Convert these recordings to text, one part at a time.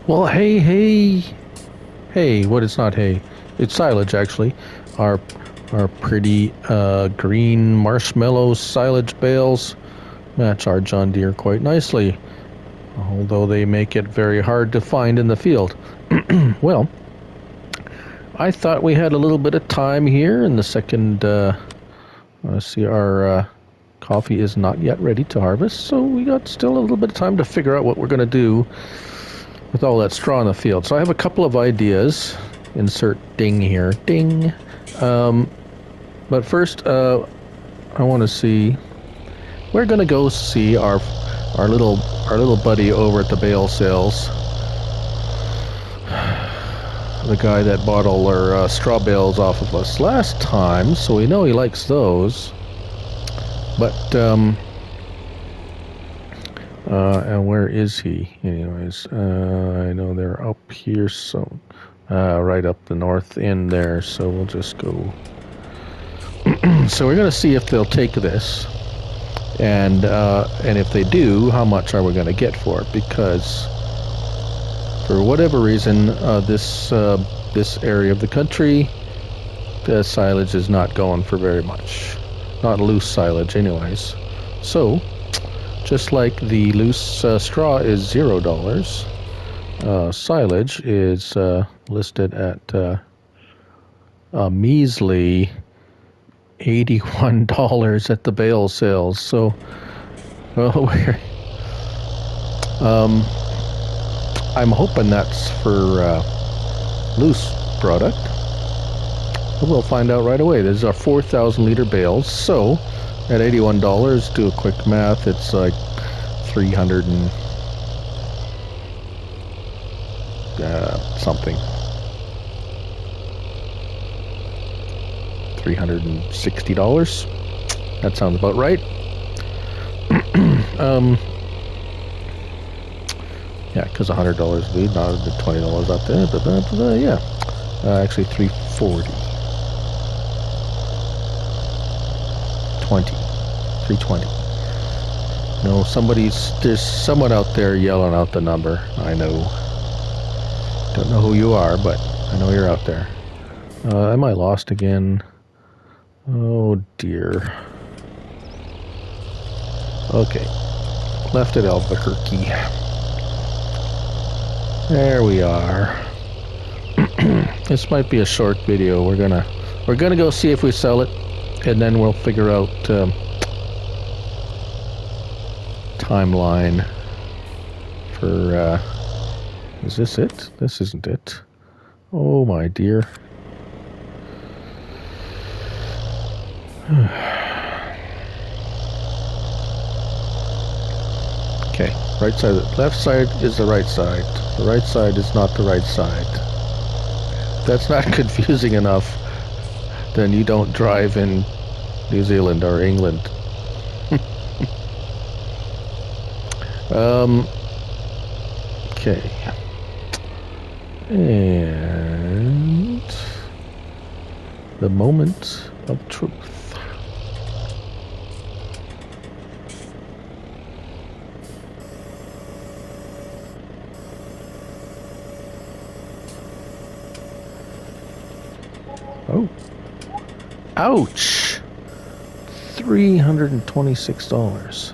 Well, hey, what it's not hay. It's silage, actually. Our, our pretty green marshmallow silage bales match our John Deere quite nicely, although they make it very hard to find in the field. Well, I thought we had a little bit of time here in the second. Let's see, our coffee is not yet ready to harvest, so we got still a little bit of time to figure out what we're going to do with all that straw in the field. So I have a couple of ideas. Insert ding here, ding. But first, I want to see. We're going to go see our little buddy over at the bale sales. The guy that bought all our straw bales off of us last time, so we know he likes those. But and where is he? Anyways, I know they're up here, so right up the north end there. So we'll just go. So we're gonna see if they'll take this, and if they do, how much are we gonna get for it? Because for whatever reason, this area of the country, the silage is not going for very much. Not loose silage, anyways. So, just like the loose straw is $0, silage is listed at a measly $81 at the bale sales. So, well, I'm hoping that's for loose product. We'll find out right away. There's our 4,000 liter bales. So at $81, do a quick math, it's like 300 and something. $360. That sounds about right. Yeah, because $100 lead, not the $20 out there. Yeah, actually 340, 320. No, there's someone out there yelling out the number. I know. Don't know who you are, but I know you're out there. Am I lost again? Oh dear. Okay, left at Albuquerque. There we are. This might be a short video. We're gonna go see if we sell it, and then we'll figure out timeline for. Is this it? This isn't it. Oh my dear. Okay, right side. Left side is the right side. The right side is not the right side. If that's not confusing enough, then you don't drive in New Zealand or England. Okay. And the moment of truth. Oh. Ouch! $326.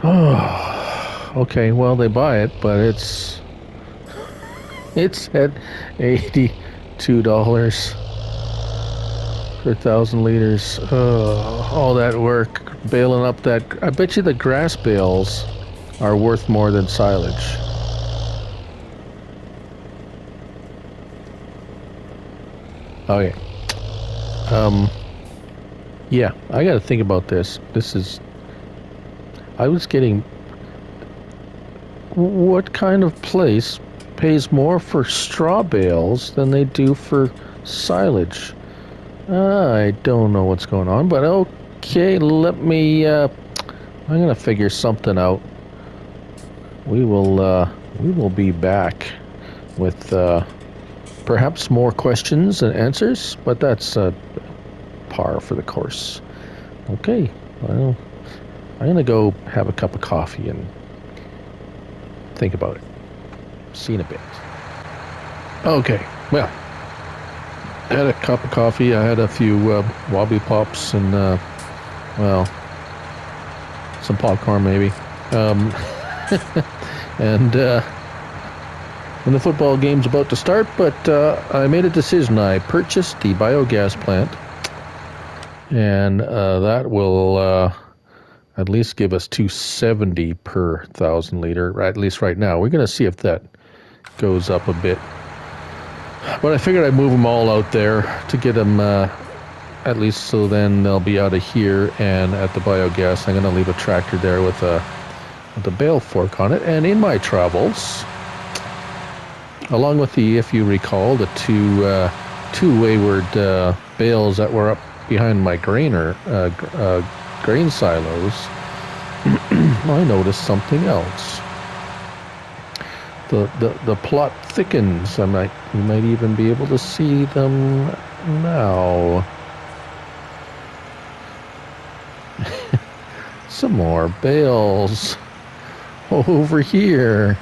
Oh, okay, well, they buy it, but it's at $82 per 1,000 liters. All that work baling up that. I bet you the grass bales are worth more than silage. Okay. Yeah, I gotta think about this. I was getting. What kind of place pays more for straw bales than they do for silage? I don't know what's going on, but okay, let me. I'm gonna figure something out. We will be back with perhaps more questions and answers, but that's par for the course. Okay, well, I'm gonna go have a cup of coffee and Think about it. See you in a bit. Okay, well, I had a cup of coffee. I had a few Wobbly Pops and, well, some popcorn maybe. And the football game's about to start, but I made a decision. I purchased the biogas plant, and that will at least give us 270 per 1,000 liter, at least right now. We're going to see if that goes up a bit. But I figured I'd move them all out there to get them at least so then they'll be out of here, and at the biogas I'm going to leave a tractor there with a bale fork on it. And in my travels, along with the, if you recall, the two wayward bales that were up behind my grain silos, I noticed something else. The plot thickens. You might even be able to see them now. Some more bales over here.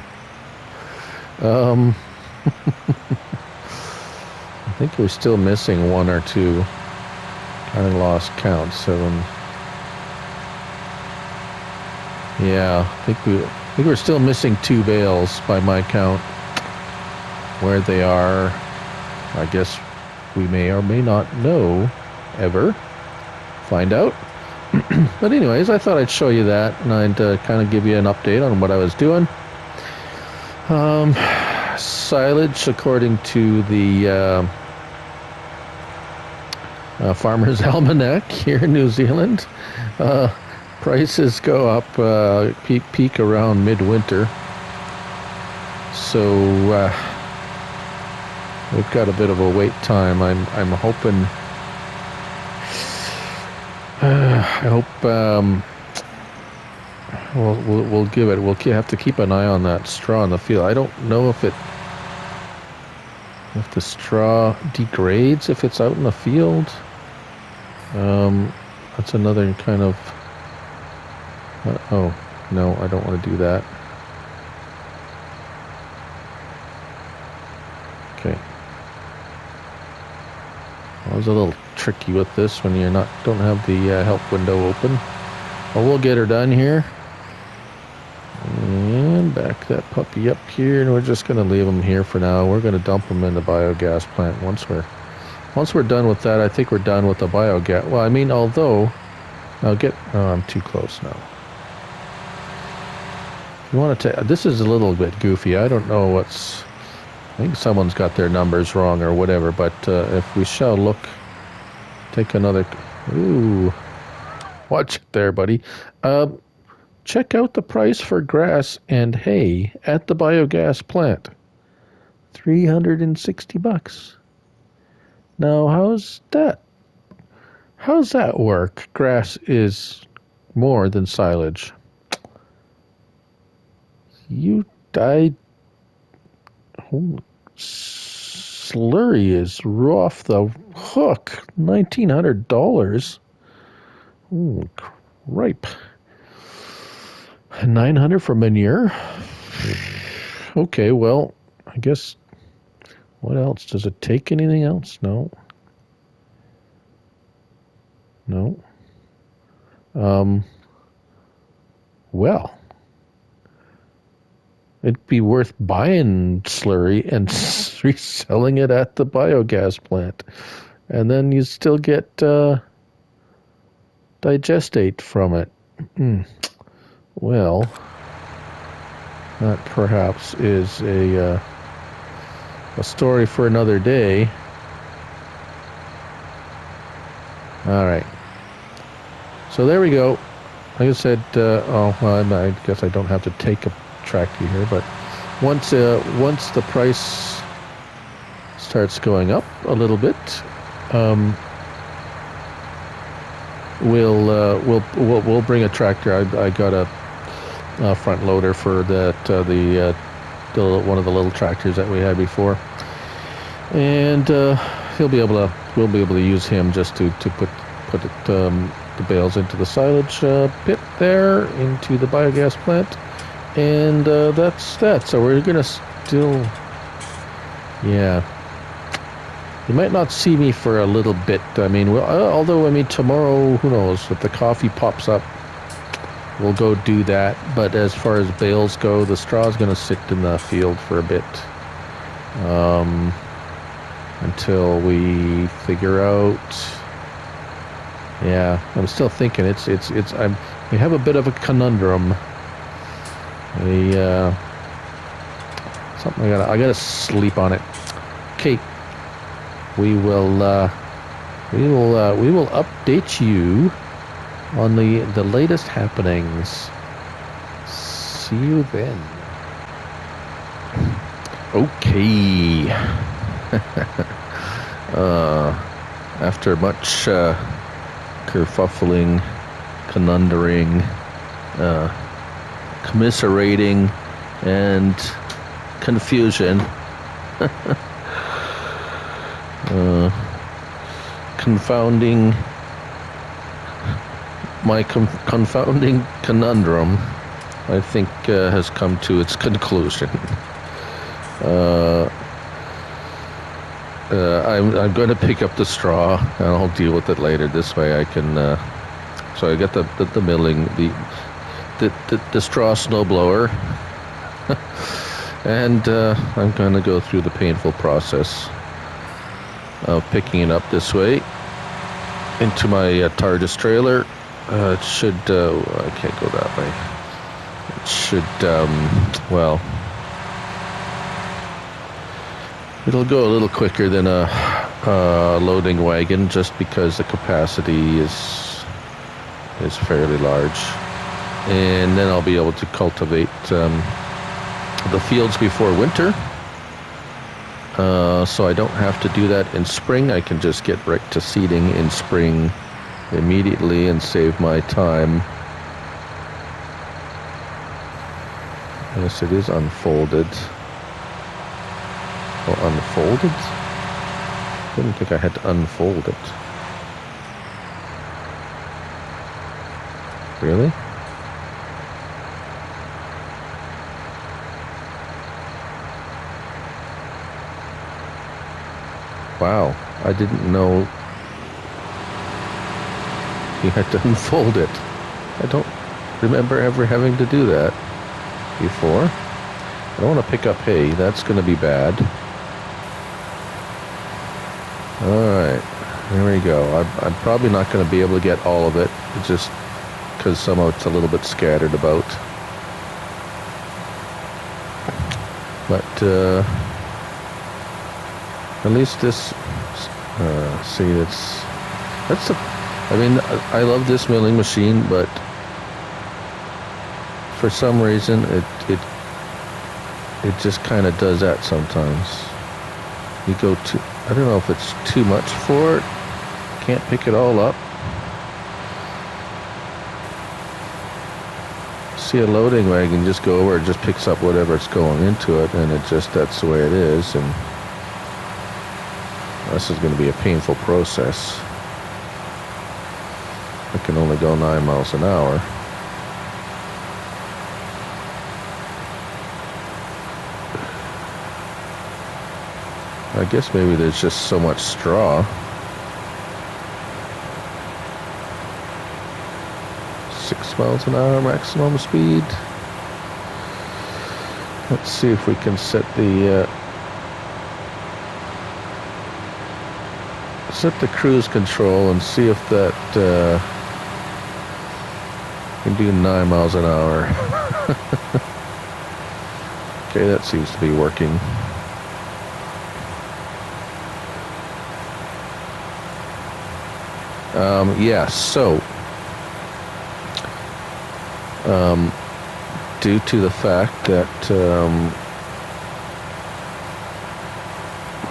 I think we're still missing one or two. Kind of lost count. 7. Yeah, I think we're still missing 2 bales by my count. Where they are, I guess we may or may not know ever. Find out. But anyways, I thought I'd show you that, and I'd kind of give you an update on what I was doing. Silage, according to the Farmer's Almanac here in New Zealand, prices go up, peak around midwinter. So we've got a bit of a wait time. I'm hoping. I hope we'll give it. We'll have to keep an eye on that straw in the field. I don't know if the straw degrades if it's out in the field. That's another kind of. Oh no, I don't want to do that. Okay. I was a little tricky with this when you don't have the help window open. Well, we'll get her done here. And back that puppy up here, and we're just going to leave them here for now. We're going to dump them in the biogas plant once we're done with that. I think we're done with the biogas. Well, I mean, although I'm too close now. If you want to this is a little bit goofy. I don't know I think someone's got their numbers wrong or whatever, but if we shall look, take another. Ooh, watch it there, buddy. Check out the price for grass and hay at the biogas plant. $360. Now, how's that? How's that work? Grass is more than silage. Slurry is off the hook. $1,900. Ooh, ripe. $900 for manure. Okay, well, I guess. What else? Does it take anything else? No. No. Well. It'd be worth buying slurry and reselling it at the biogas plant. And then you still get digestate from it. Well, that perhaps is a story for another day. All right. So there we go. Like I said, I guess I don't have to take a tractor here, but once the price starts going up a little bit, we'll bring a tractor. I got a front loader for that one of the little tractors that we had before, and we'll be able to use him just to put the bales into the silage pit there, into the biogas plant. And that's that. So we're gonna still, yeah. You might not see me for a little bit. I mean, although I mean tomorrow, who knows? If the coffee pops up, we'll go do that. But as far as bales go, the straw's gonna sit in the field for a bit, until we figure out. Yeah, I'm still thinking. We have a bit of a conundrum. Something I gotta sleep on it. Okay, we will update you on the latest happenings. See you then. Okay. After much kerfuffling, conundering, commiserating, and confusion. Confounding my confounding conundrum, I think, has come to its conclusion. I'm going to pick up the straw, and I'll deal with it later. This way I can. So I got the milling, the straw snowblower, and I'm going to go through the painful process of picking it up this way into my TARDIS trailer. It should. I can't go that way. It should. Well. It'll go a little quicker than a loading wagon, just because the capacity is fairly large, and then I'll be able to cultivate the fields before winter. So I don't have to do that in spring. I can just get right to seeding in spring immediately and save my time. Yes, it is unfolded. Oh, unfolded? Didn't think I had to unfold it. Really? Wow, I didn't know you had to unfold it. I don't remember ever having to do that before. I don't want to pick up hay, that's going to be bad. Alright, there we go. I'm probably not going to be able to get all of it, just because some of it's a little bit scattered about. But at least this, see, I mean, I love this milling machine, but for some reason it just kind of does that sometimes. You go to, I don't know if it's too much for it. Can't pick it all up. See a loading wagon just go over, it just picks up whatever's going into it, and that's the way it is. And this is going to be a painful process. I can only go 9 miles an hour. I guess maybe there's just so much straw. 6 miles an hour maximum speed. Let's see if we can set the cruise control and see if that can do 9 miles an hour. Okay, that seems to be working. Yeah, so due to the fact that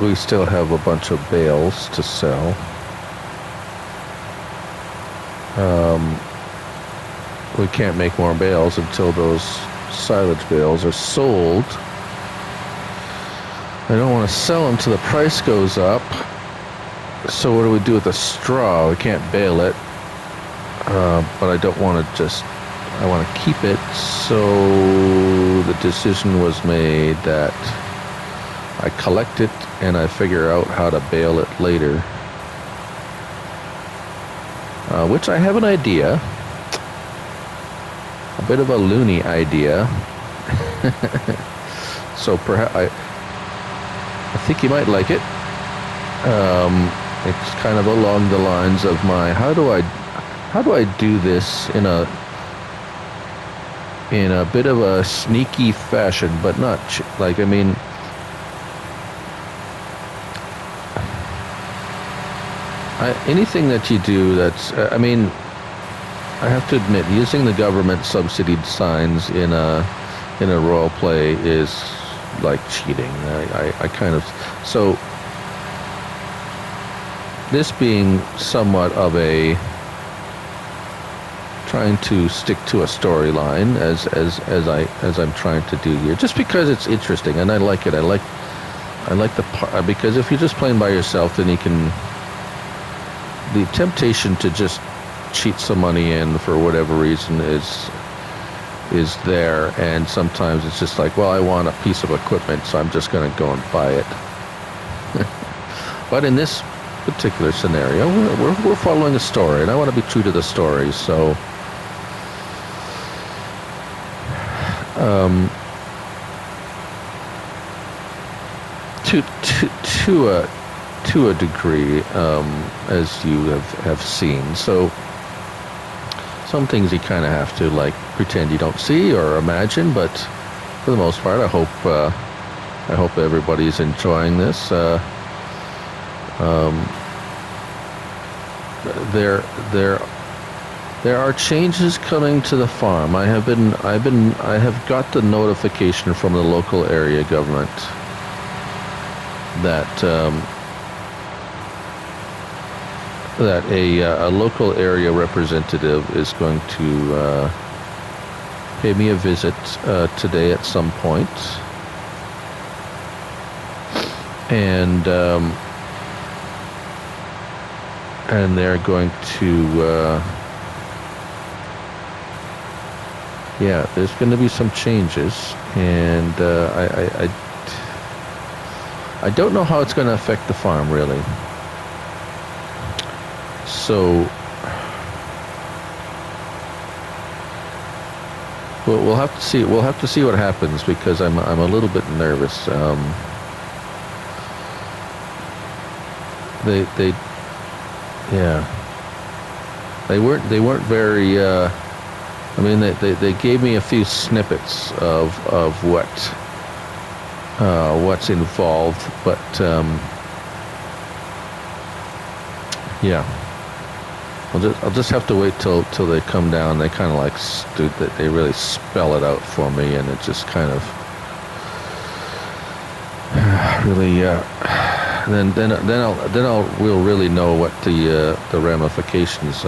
we still have a bunch of bales to sell, we can't make more bales until those silage bales are sold. I don't want to sell them till the price goes up. So what do we do with the straw? We can't bale it, but I don't want to I want to keep it So the decision was made that I collect it and I figure out how to bale it later. Which I have an idea. A bit of a loony idea. So perhaps I think you might like it. It's kind of along the lines of my how do I do this in a bit of a sneaky fashion, but not like, I mean, anything that you do that's I mean, I have to admit, using the government subsidied signs in a role play is like cheating. I kind of, so this being somewhat of a trying to stick to a storyline as I'm trying to do here, just because it's interesting and I like it. I like the part, because if you're just playing by yourself, then you can, the temptation to just cheat some money in for whatever reason is there, and sometimes it's just like, well, I want a piece of equipment, so I'm just going to go and buy it. But in this particular scenario, we're following a story, and I want to be true to the story, so to a degree, as you have seen. So some things you kind of have to like pretend you don't see or imagine, but for the most part, I hope everybody's enjoying this. There are changes coming to the farm. I have got the notification from the local area government that a local area representative is going to pay me a visit today at some point, and they're going to yeah, there's going to be some changes, and I don't know how it's going to affect the farm, really. So we'll have to see. We'll have to see what happens, because I'm a little bit nervous. They weren't very. I mean, they gave me a few snippets of what's involved, but yeah, I'll just have to wait till they come down. They kind of like they really spell it out for me, and it just kind of really we'll really know what the ramifications.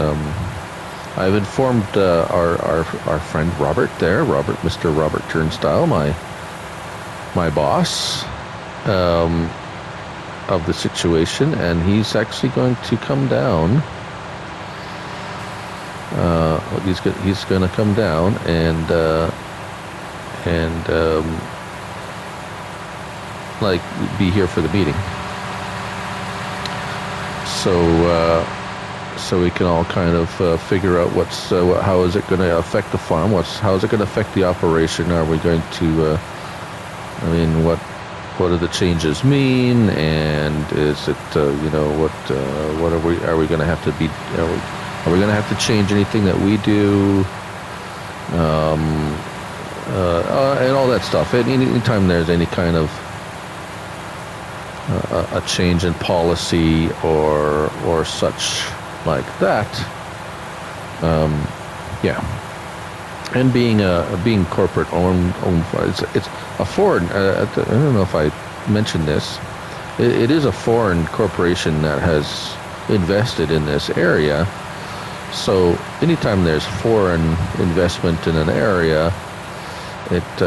I've informed our friend Robert there, Mr. Robert Turnstile, my boss, of the situation, and he's actually going to come down. He's going to come down and like be here for the meeting. So we can all kind of figure out how is it going to affect the farm? How is it going to affect the operation? Are we going to? I mean, what do the changes mean? And is it what are we going to have to be? Are we going to have to change anything that we do? And all that stuff. Anytime there's any kind of a change in policy or such like that, yeah. And being corporate owned, it's a foreign. I don't know if I mentioned this. It is a foreign corporation that has invested in this area. So anytime there's foreign investment in an area, it's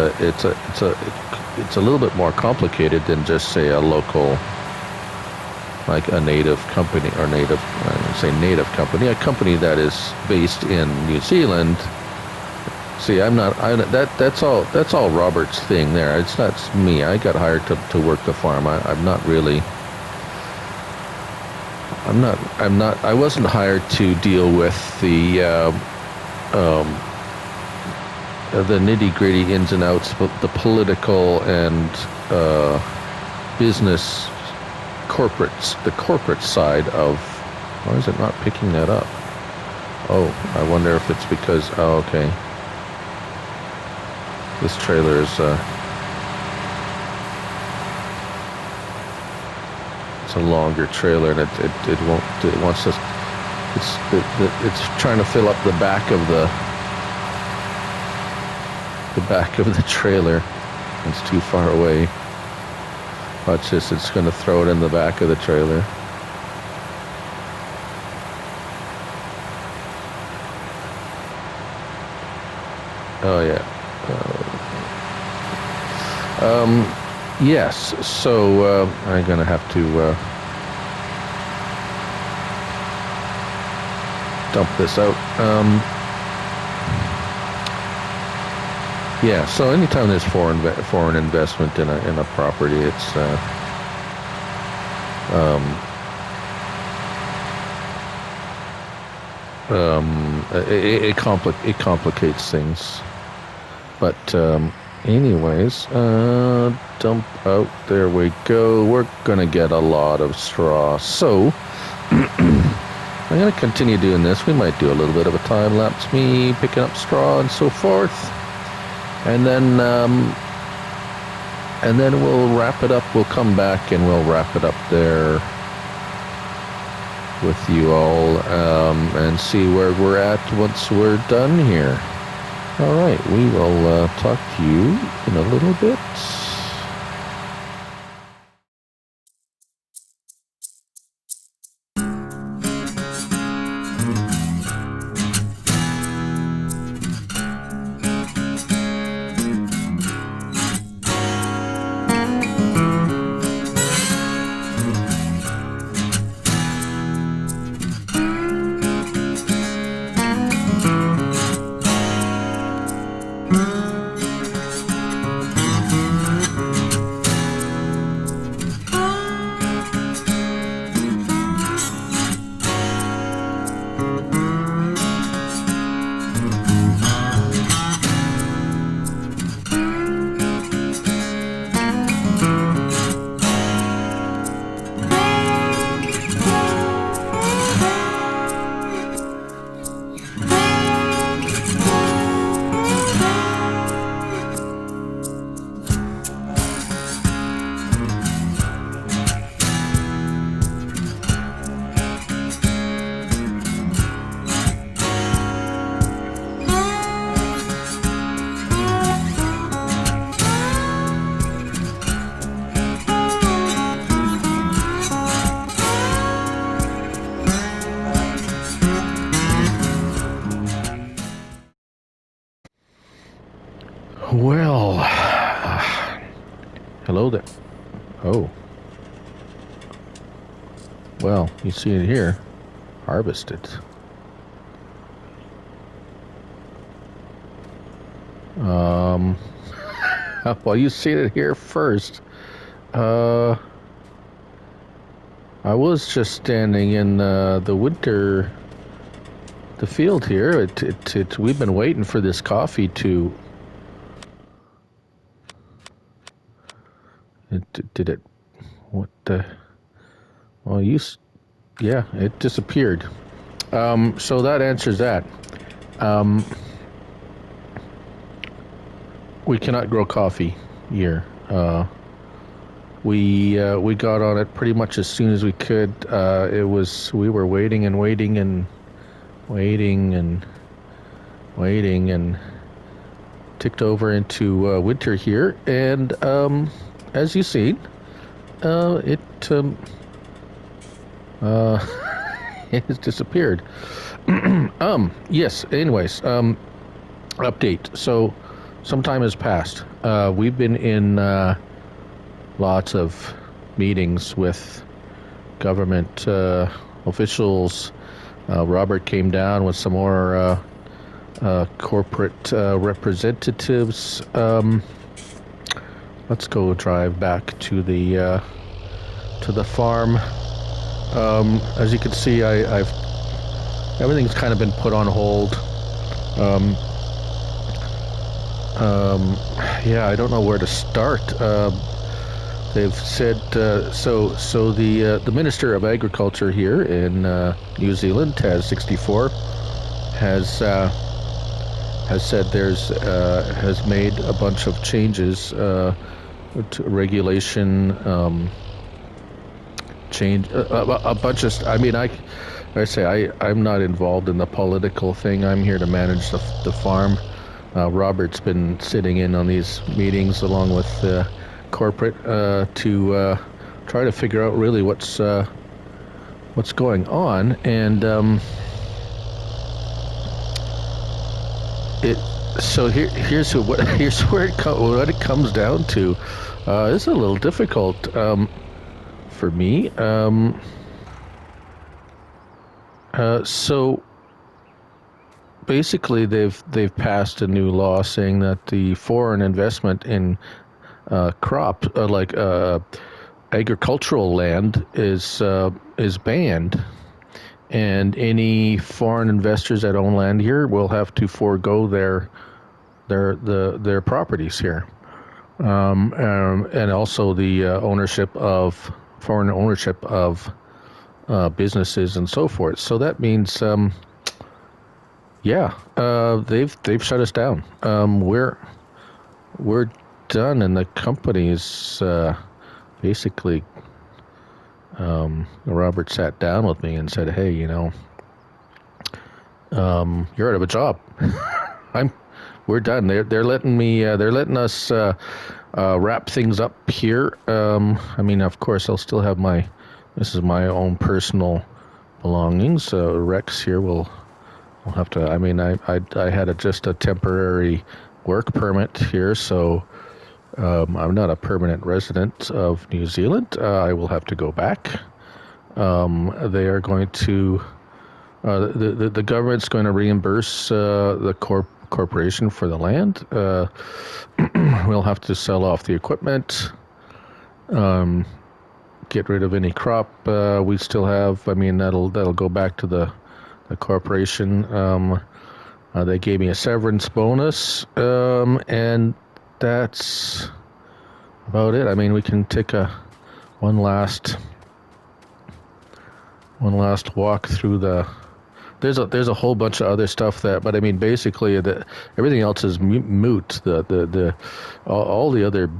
a little bit more complicated than just say a local, like a native company or native company, a company that is based in New Zealand See, I'm not. That's all. That's all Robert's thing there. It's not me. I got hired to work the farm. I'm not really. I'm not. I'm not. I wasn't hired to deal with the nitty gritty ins and outs, but the political and business the corporate side of. Why is it not picking that up? Oh, I wonder if it's because. Oh, okay. This trailer is it's a longer trailer, and it won't. It wants to. It's trying to fill up the back of the trailer. It's too far away. Watch this. It's going to throw it in the back of the trailer. Oh yeah. Yes. So I'm gonna have to dump this out. Yeah. So anytime there's foreign investment in a property, it's it complicates things. But anyways, dump out. There we go. We're gonna get a lot of straw. So I'm gonna continue doing this. We might do a little bit of a time lapse, me picking up straw and so forth, and then we'll wrap it up. We'll come back and we'll wrap it up there with you all and see where we're at once we're done here. All right, we will talk to you in a little bit. Well, hello there. Oh. Well, you see it here. Harvested. Well, you see it here first. I was just standing in the field here. We've been waiting for this coffee to. Did it? What the? Well, yeah, it disappeared. So that answers that. We cannot grow coffee here. We got on it pretty much as soon as we could. We were waiting and waiting and waiting and waiting and ticked over into winter here, and as you see, it it has disappeared. Yes. Anyways, update. So some time has passed. We've been in lots of meetings with government officials. Robert came down with some more corporate representatives. Let's go drive back to the farm. As you can see, I've everything's kind of been put on hold. Yeah, I don't know where to start. They've said the Minister of Agriculture here in New Zealand, TAS 64, has said has made a bunch of changes to regulation, change a bunch of. I mean, I'm not involved in the political thing. I'm here to manage the farm. Robert's been sitting in on these meetings along with corporate to try to figure out really what's going on, and here's where what it comes down to. It's a little difficult for me. So basically, they've passed a new law saying that the foreign investment in crop agricultural land is banned, and any foreign investors that own land here will have to forego their properties here, and also the foreign ownership of businesses and so forth. So that means, they've shut us down. We're done, and the company's basically. Robert sat down with me and said, "Hey, you're out of a job. We're done. They're letting us wrap things up here. I mean, of course, I'll still have this is my own personal belongings. Rex here will have to. I mean, I had just a temporary work permit here, so." I'm not a permanent resident of New Zealand. I will have to go back. They are going to, the government's going to reimburse the corporation for the land. We'll have to sell off the equipment, get rid of any crop we still have. I mean, that'll go back to the corporation. They gave me a severance bonus, and that's about it. I mean, we can take one last walk through There's a whole bunch of other stuff but I mean, basically, everything else is moot. All the other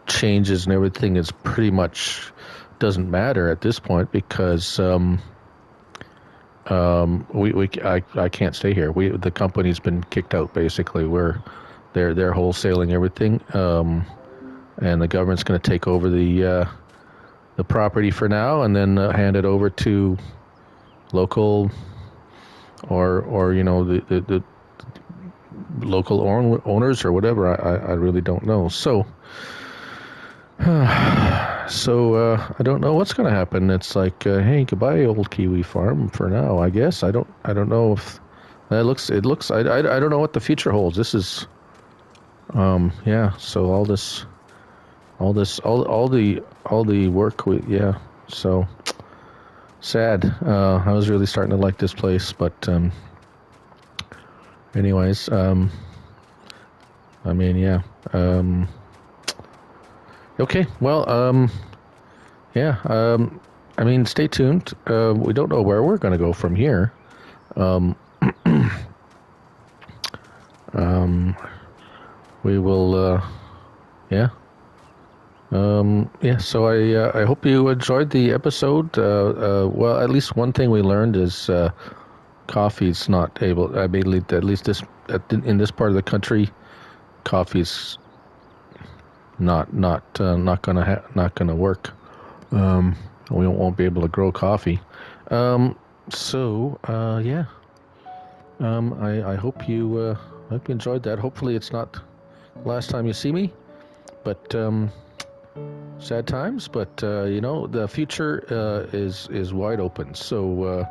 changes and everything is pretty much doesn't matter at this point because I can't stay here. The company's been kicked out. Basically, they're wholesaling everything, and the government's going to take over the property for now, and then hand it over to local or the local owners or whatever. I really don't know. So I don't know what's going to happen. It's like, hey, goodbye, old Kiwi farm for now. I guess I don't know if that looks. It looks. I don't know what the future holds. This is. So all the work so sad. I was really starting to like this place, but anyways, I mean, okay, well, I mean, stay tuned. We don't know where we're going to go from here. We will, so I hope you enjoyed the episode. Well, at least one thing we learned is coffee's not able. I mean, at least in this part of the country, coffee's not gonna work. We won't be able to grow coffee. I hope you enjoyed that. Hopefully, it's not the last time you see me, but. Sad times, but the future is wide open. So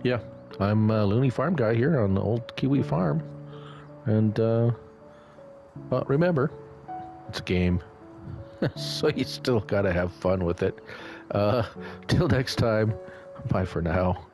Yeah, I'm a Looney Farm guy here on the old Kiwi farm. And, well, remember, it's a game. So you still gotta have fun with it. Till next time, bye for now.